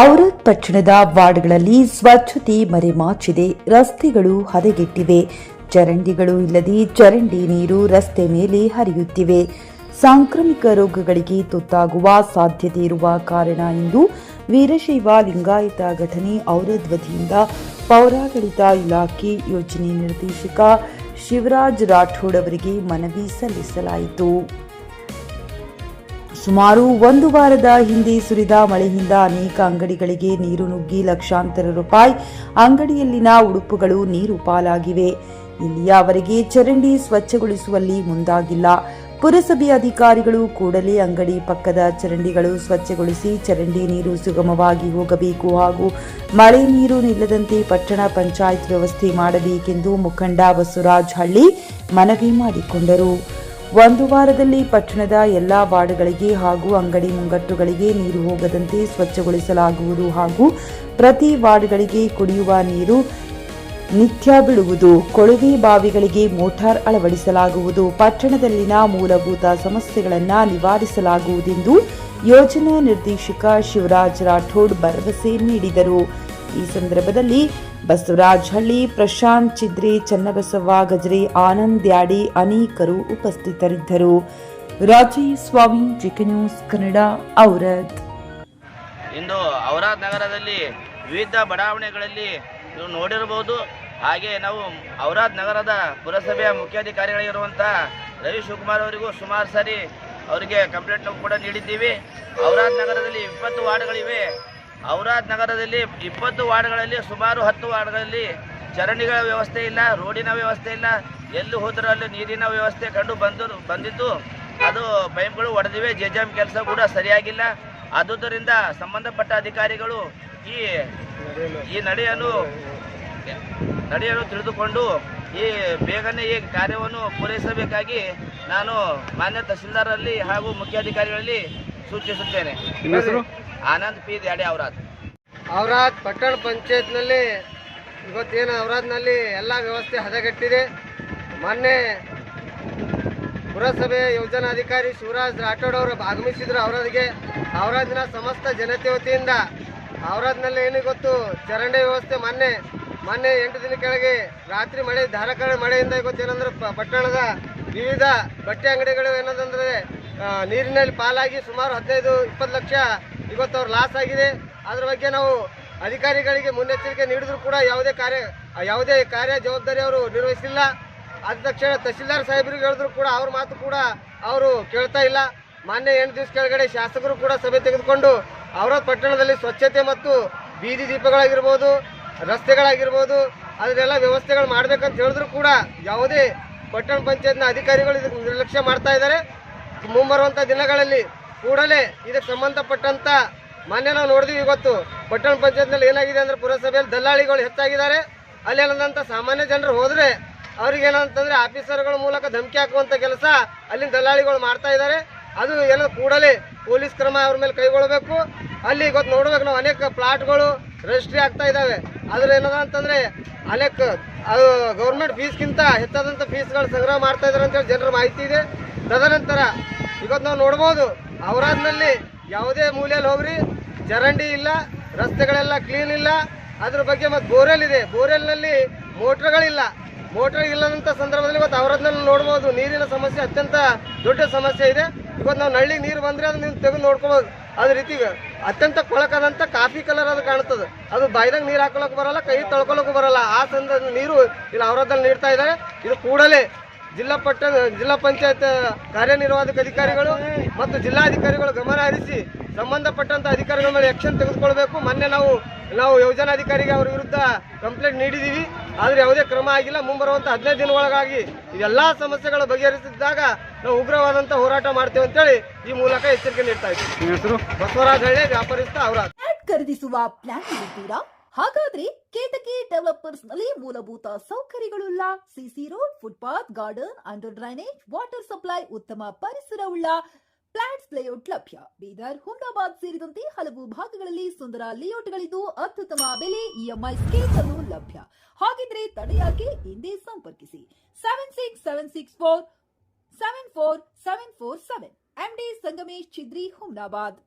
ಔರಾದ್ ಪಟ್ಟಣದ ವಾರ್ಡ್ಗಳಲ್ಲಿ ಸ್ವಚ್ಛತೆ ಮರೆಮಾಚಿದೆ. ರಸ್ತೆಗಳು ಹದಗೆಟ್ಟಿವೆ. ಚರಂಡಿಗಳು ಇಲ್ಲದೆ ಚರಂಡಿ ನೀರು ರಸ್ತೆ ಮೇಲೆ ಹರಿಯುತ್ತಿವೆ. ಸಾಂಕ್ರಾಮಿಕ ರೋಗಗಳಿಗೆ ತುತ್ತಾಗುವ ಸಾಧ್ಯತೆ ಇರುವ ಕಾರಣ ಇಂದು ವೀರಶೈವ ಲಿಂಗಾಯತ ಘಟನೆ ಔರಾದ್ ವತಿಯಿಂದ ಪೌರಾಡಳಿತ ಇಲಾಖೆ ಯೋಜನೆ ನಿರ್ದೇಶಕ ಶಿವರಾಜ್ ರಾಠೋಡ್ ಅವರಿಗೆ ಮನವಿ ಸಲ್ಲಿಸಲಾಯಿತು. ಸುಮಾರು ಒಂದು ವಾರದ ಹಿಂದೆ ಸುರಿದ ಮಳೆಯಿಂದ ಅನೇಕ ಅಂಗಡಿಗಳಿಗೆ ನೀರು ನುಗ್ಗಿ ಲಕ್ಷಾಂತರ ರೂಪಾಯಿ ಅಂಗಡಿಯಲ್ಲಿನ ಉಡುಪುಗಳು ನೀರು ಪಾಲಾಗಿವೆ. ಇಲ್ಲಿಯವರೆಗೆ ಚರಂಡಿ ಸ್ವಚ್ಛಗೊಳಿಸುವಲ್ಲಿ ಮುಂದಾಗಿಲ್ಲ. ಪುರಸಭೆ ಅಧಿಕಾರಿಗಳು ಕೂಡಲೇ ಅಂಗಡಿ ಪಕ್ಕದ ಚರಂಡಿಗಳು ಸ್ವಚ್ಛಗೊಳಿಸಿ ಚರಂಡಿ ನೀರು ಸುಗಮವಾಗಿ ಹೋಗಬೇಕು ಹಾಗೂ ಮಳೆ ನೀರು ನಿಲ್ಲದಂತೆ ಪಟ್ಟಣ ಪಂಚಾಯತ್ ವ್ಯವಸ್ಥೆ ಮಾಡಬೇಕೆಂದು ಮುಖಂಡ ಬಸವರಾಜ್ ಹಳ್ಳಿ ಮನವಿ ಮಾಡಿಕೊಂಡರು. ಒಂದು ವಾರದಲ್ಲಿ ಪಟ್ಟಣದ ಎಲ್ಲಾ ವಾರ್ಡ್ಗಳಿಗೆ ಹಾಗೂ ಅಂಗಡಿ ಮುಂಗಟ್ಟುಗಳಿಗೆ ನೀರು ಹೋಗದಂತೆ ಸ್ವಚ್ಛಗೊಳಿಸಲಾಗುವುದು ಹಾಗೂ ಪ್ರತಿ ವಾರ್ಡ್ಗಳಿಗೆ ಕುಡಿಯುವ ನೀರು ನಿತ್ಯ ಬಿಡುವುದು. ಕೊಳವೆ ಬಾವಿಗಳಿಗೆ ಮೋಟಾರ್ ಅಳವಡಿಸಲಾಗುವುದು. ಪಟ್ಟಣದಲ್ಲಿನ ಮೂಲಭೂತ ಸಮಸ್ಯೆಗಳನ್ನು ನಿವಾರಿಸಲಾಗುವುದೆಂದು ಯೋಜನಾ ನಿರ್ದೇಶಕ ಶಿವರಾಜ್ ರಾಠೋಡ್ ಭರವಸೆ ನೀಡಿದರು. ಈ ಸಂದರ್ಭದಲ್ಲಿ ಬಸವರಾಜ್ ಹಳ್ಳಿ, ಪ್ರಶಾಂತ್ ಚಿದ್ರೆ, ಚನ್ನಬಸವ ಗಜ್ರೆ, ಆನಂದ್ ಯಾಡಿ ಅನೇಕರು ಉಪಸ್ಥಿತರಿದ್ದರು. ರಾಜೇಶ್ ಸ್ವಾಮಿ, ಜಿಕೆ ನ್ಯೂಸ್ ಕನ್ನಡ, ಔರಾದ್. ಇಂದು ಔರಾದ್ ನಗರದಲ್ಲಿ ವಿವಿಧ ಬಡಾವಣೆಗಳಲ್ಲಿ ನೀವು ನೋಡಿರಬಹುದು. ಹಾಗೆ ನಾವು ಔರಾದ್ ನಗರದ ಪುರಸಭೆಯ ಮುಖ್ಯಾಧಿಕಾರಿಗಳಿರುವಂತಹ ರವಿ ಶಿವಕುಮಾರ್ ಅವರಿಗೂ ಸುಮಾರು ಸಾರಿ ಅವರಿಗೆ ಕಂಪ್ಲೇಂಟ್ ಕೂಡ ನೀಡಿದ್ದೀವಿ. ಔರಾದ್ ನಗರದಲ್ಲಿ 20 ವಾರ್ಡ್ಗಳಿವೆ. ಔರಾದ್ ನಗರದಲ್ಲಿ 20 ವಾರ್ಡ್ಗಳಲ್ಲಿ ಸುಮಾರು 10 ವಾರ್ಡ್ಗಳಲ್ಲಿ ಚರಂಡಿಗಳ ವ್ಯವಸ್ಥೆ ಇಲ್ಲ, ರೋಡಿನ ವ್ಯವಸ್ಥೆ ಇಲ್ಲ. ಎಲ್ಲಿ ಹೋದರೂ ಅಲ್ಲಿ ನೀರಿನ ವ್ಯವಸ್ಥೆ ಕಂಡು ಬಂದಿದ್ದು ಅದು ಪೈಪ್ಗಳು ಒಡೆದಿವೆ. ಜೆಜೆಎಂ ಕೆಲಸ ಕೂಡ ಸರಿಯಾಗಿಲ್ಲ. ಆದುದರಿಂದ ಸಂಬಂಧಪಟ್ಟ ಅಧಿಕಾರಿಗಳು ಈ ನಡೆಯನ್ನು ತಿಳಿದುಕೊಂಡು ಬೇಗನೆ ಈ ಕಾರ್ಯವನ್ನು ಪೂರೈಸಬೇಕಾಗಿ ನಾನು ಮಾನ್ಯ ತಹಸೀಲ್ದಾರಲ್ಲಿ ಹಾಗೂ ಮುಖ್ಯಾಧಿಕಾರಿಗಳಲ್ಲಿ ಸೂಚಿಸುತ್ತೇನೆ. ಆನಂದ್ ಪಿ ದ್ಯಾಡೆ, ಔರಾದ್ ಪಟ್ಟಣ ಪಂಚಾಯತ್ನಲ್ಲಿ ಇವತ್ತೇನು ಔರಾದ್ನಲ್ಲಿ ಎಲ್ಲ ವ್ಯವಸ್ಥೆ ಹದಗೆಟ್ಟಿದೆ. ಮೊನ್ನೆ ಪುರಸಭೆ ಯೋಜನಾಧಿಕಾರಿ ಶಿವರಾಜ್ ರಾಠೋಡ್ ಅವರು ಆಗಮಿಸಿದ್ರು ಔರಾದಿನ ಸಮಸ್ತ ಜನತೆ ವತಿಯಿಂದ. ಔರಾದ್ನಲ್ಲಿ ಏನು ಗೊತ್ತು, ಚರಂಡಿ ವ್ಯವಸ್ಥೆ ಮೊನ್ನೆ 8 ದಿನ ಕೆಳಗೆ ರಾತ್ರಿ ಮಳೆ, ಧಾರಾಕಾರ ಮಳೆಯಿಂದ ಇವತ್ತೇನಂದ್ರೆ ಪಟ್ಟಣದ ವಿವಿಧ ಬಟ್ಟೆ ಅಂಗಡಿಗಳು ಏನಂದ್ರೆ ನೀರಿನಲ್ಲಿ ಪಾಲಾಗಿ ಸುಮಾರು 15-20 ಲಕ್ಷ ಇವತ್ತು ಅವ್ರು ಲಾಸ್ ಆಗಿದೆ. ಅದ್ರ ಬಗ್ಗೆ ನಾವು ಅಧಿಕಾರಿಗಳಿಗೆ ಮುನ್ನೆಚ್ಚರಿಕೆ ನೀಡಿದ್ರು ಕೂಡ ಯಾವುದೇ ಕಾರ್ಯ ಜವಾಬ್ದಾರಿ ಅವರು ನಿರ್ವಹಿಸಿಲ್ಲ. ಆದ ತಕ್ಷಣ ತಹಸೀಲ್ದಾರ್ ಸಾಹೇಬರಿಗೆ ಹೇಳಿದ್ರು ಕೂಡ ಅವ್ರ ಮಾತು ಕೂಡ ಅವರು ಕೇಳ್ತಾ ಇಲ್ಲ. ಮೊನ್ನೆ 8 ದಿವಸ ಕೆಳಗಡೆ ಶಾಸಕರು ಕೂಡ ಸಭೆ ತೆಗೆದುಕೊಂಡು ಔರಾದ್ ಪಟ್ಟಣದಲ್ಲಿ ಸ್ವಚ್ಛತೆ ಮತ್ತು ಬೀದಿ ದೀಪಗಳಾಗಿರ್ಬೋದು, ರಸ್ತೆಗಳಾಗಿರ್ಬೋದು, ಅದನ್ನೆಲ್ಲ ವ್ಯವಸ್ಥೆಗಳು ಮಾಡಬೇಕಂತ ಹೇಳಿದ್ರು ಕೂಡ ಯಾವುದೇ ಪಟ್ಟಣ ಪಂಚಾಯತ್ನ ಅಧಿಕಾರಿಗಳು ಇದಕ್ಕೆ ನಿರ್ಲಕ್ಷ್ಯ ಮಾಡ್ತಾ ಇದ್ದಾರೆ. ಮುಂಬರುವಂಥ ದಿನಗಳಲ್ಲಿ ಕೂಡಲೇ ಇದಕ್ಕೆ ಸಂಬಂಧಪಟ್ಟಂತ ಮೊನ್ನೆ ನಾವು ನೋಡಿದ್ವಿ. ಇವತ್ತು ಪಟ್ಟಣ ಪಂಚಾಯತ್ನಲ್ಲಿ ಏನಾಗಿದೆ ಅಂದ್ರೆ ಪುರಸಭೆಯಲ್ಲಿ ದಲ್ಲಾಳಿಗಳು ಹೆಚ್ಚಾಗಿದ್ದಾರೆ. ಅಲ್ಲಿ ಏನಂತ ಸಾಮಾನ್ಯ ಜನರು ಹೋದ್ರೆ ಅವ್ರಿಗೆ ಏನಂತಂದ್ರೆ ಆಫೀಸರ್ಗಳ ಮೂಲಕ ಧಮಕಿ ಹಾಕುವಂತ ಕೆಲಸ ಅಲ್ಲಿನ ದಲ್ಲಾಳಿಗಳು ಮಾಡ್ತಾ ಇದ್ದಾರೆ. ಅದು ಏನೋ ಕೂಡಲೇ ಪೊಲೀಸ್ ಕ್ರಮ ಅವ್ರ ಮೇಲೆ ಕೈಗೊಳ್ಳಬೇಕು. ಅಲ್ಲಿ ಇವತ್ತು ನೋಡ್ಬೇಕು ನಾವು ಅನೇಕ ಪ್ಲಾಟ್ಗಳು ರಿಜಿಸ್ಟ್ರಿ ಆಗ್ತಾ ಇದ್ದಾವೆ. ಅದ್ರ ಏನದ ಅಂತಂದ್ರೆ ಅನೇಕ ಅದು ಗೌರ್ಮೆಂಟ್ ಫೀಸ್ಗಿಂತ ಹೆಚ್ಚಾದಂಥ ಫೀಸ್ಗಳು ಸಂಗ್ರಹ ಮಾಡ್ತಾ ಇದ್ದಾರೆ ಅಂತೇಳಿ ಜನರ ಮಾಹಿತಿ ಇದೆ. ತದನಂತರ ಇವತ್ತು ನಾವು ನೋಡ್ಬೋದು ಔರಾದ್ನಲ್ಲಿ ಯಾವುದೇ ಮೂಲೆಯಲ್ಲಿ ಹೋಗ್ರಿ ಚರಂಡಿ ಇಲ್ಲ, ರಸ್ತೆಗಳೆಲ್ಲ ಕ್ಲೀನ್ ಇಲ್ಲ. ಅದ್ರ ಬಗ್ಗೆ ಮತ್ತು ಬೋರ್ವೆಲ್ ಇದೆ, ಬೋರ್ವೆಲ್ನಲ್ಲಿ ಮೋಟ್ರ್ಗಳಿಲ್ಲ. ಮೋಟ್ರ್ ಇಲ್ಲದಂಥ ಸಂದರ್ಭದಲ್ಲಿ ಇವತ್ತು ಔರಾದ್ನಲ್ಲಿ ನೋಡ್ಬೋದು ನೀರಿನ ಸಮಸ್ಯೆ ಅತ್ಯಂತ ದೊಡ್ಡ ಸಮಸ್ಯೆ ಇದೆ. ಇವತ್ತು ನಾವು ನಳ್ಳಿಗೆ ನೀರು ಬಂದರೆ ಅದನ್ನ ನೀವು ತೆಗೆದು ನೋಡ್ಕೊಬೋದು. ಅದೇ ರೀತಿ ಅತ್ಯಂತ ಕೊಳಕಾದಂಥ ಕಾಫಿ ಕಲರ್ ಅದು ಕಾಣ್ತದೆ. ಅದು ಬಾಯ್ದಾಗ ನೀರು ಹಾಕೊಳ್ಳೋಕೆ ಬರಲ್ಲ, ಕೈ ತೊಳ್ಕೊಳ್ಳೋಕೆ ಬರಲ್ಲ. ಆ ಸಂದರ್ಭ ನೀರು ಇಲ್ಲಿ ಔರಾದ್ನಲ್ಲಿ ನೀಡ್ತಾ ಇದ್ದಾರೆ. ಇದು ಕೂಡಲೇ ಜಿಲ್ಲಾ ಪಂಚಾಯತ್ ಕಾರ್ಯನಿರ್ವಾಹಕ ಅಧಿಕಾರಿಗಳು ಮತ್ತು ಜಿಲ್ಲಾಧಿಕಾರಿಗಳು ಗಮನ ಹರಿಸಿ ಸಂಬಂಧಪಟ್ಟಂತ ಅಧಿಕಾರಿಗಳ ಮೇಲೆ ಆಕ್ಷನ್ ತೆಗೆದುಕೊಳ್ಬೇಕು. ಮೊನ್ನೆ ನಾವು ಯೋಜನಾಧಿಕಾರಿಗೆ ಅವರ ವಿರುದ್ಧ ಕಂಪ್ಲೇಂಟ್ ನೀಡಿದ್ದೀವಿ, ಆದರೆ ಯಾವುದೇ ಕ್ರಮ ಆಗಿಲ್ಲ. ಮುಂಬರುವಂತ 15 ದಿನಗಳೊಳಗಾಗಿ ಇದೆಲ್ಲಾ ಸಮಸ್ಯೆಗಳು ಬಗೆಹರಿಸಿದಾಗ ನಾವು ಉಗ್ರವಾದಂತ ಹೋರಾಟ ಮಾಡ್ತೇವೆ ಅಂತೇಳಿ ಈ ಮೂಲಕ ಎಚ್ಚರಿಕೆ ನೀಡ್ತಾ ಇದ್ದೀವಿ. ಬಸವರಾಜ್ ಹಳ್ಳಿ, ವ್ಯಾಪಾರಿಸ್ತ, ಔರಾದ್. ಖರೀದಿಸುವ ಪ್ಲಾನ್ ಇದ್ದೀರಾ? ಹಾಗಾದ್ರೆ ಕೇತಕಿ ಡೆವಲಪರ್ಸ್ ನಲ್ಲಿ ಮೂಲಭೂತ ಸೌಕರ್ಯಗಳುಳ್ಳ CC road, footpath, garden, under drainage, water supply, ಉತ್ತಮ ಪರಿಸರವುಳ್ಳ ಫ್ಲಾಟ್ಸ್ ಲೇಔಟ್ ಲಭ್ಯ. ಬೀದರ್, ಹುಮ್ನಾಬಾದ್ ಸೇರಿದಂತೆ ಹಲವು ಭಾಗಗಳಲ್ಲಿ ಸುಂದರ ಲೇಔಟ್ಗಳಿದ್ದು ಅತ್ಯುತ್ತಮ ಬೆಲೆ, ಇಎಂಐ ಸ್ಕೀಮ್ಸ್ ಅನ್ನು ಲಭ್ಯ. ಹಾಗಿದ್ರೆ ತಡೆಯಾಕೆ ಹಿಂದೆ ಸಂಪರ್ಕಿಸಿ 7676474747 MD ಸಂಗಮೇಶ್ ಚಿದ್ರಿ, ಹುಮ್ನಾಬಾದ್.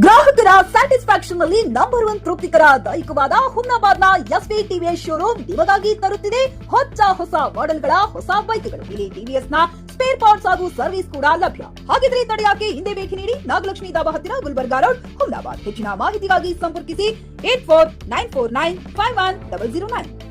ಗ್ರಾಹಕರ ಸ್ಯಾಟಿಸ್ಫ್ಯಾಕ್ಷನ್ ನಲ್ಲಿ ನಂಬರ್ 1 ತೃಪ್ತಿಕರ ದೈಹಿಕವಾದ ಹುಮ್ನಾಬಾದ್ನ ಎಸ್ವಿ ಟಿವಿಎಸ್ ಶೋರೂಮ್ ನಿಮಗಾಗಿ ತರುತ್ತಿದೆ ಹೊಸ ಮಾಡೆಲ್ಗಳ ಹೊಸ ಬೈಕ್ಗಳು. ಇಲ್ಲಿ ಟಿವಿಎಸ್ ನ ಸ್ಪೇರ್ ಪಾರ್ಟ್ಸ್ ಹಾಗೂ ಸರ್ವಿಸ್ ಕೂಡ ಲಭ್ಯ. ಹಾಗಿದ್ರೆ ತಡೆಯಾಕೆ ಹಿಂದೆ ಭೇಟಿ ನೀಡಿ ನಾಗಲಕ್ಷ್ಮಿ ಧಾಬಾ ಹತ್ತಿರ ಗುಲ್ಬರ್ಗಾ ರೋಡ್, ಹುಮ್ನಾಬಾದ್. ಹೆಚ್ಚಿನ ಮಾಹಿತಿಗಾಗಿ ಸಂಪರ್ಕಿಸಿ 8494951009.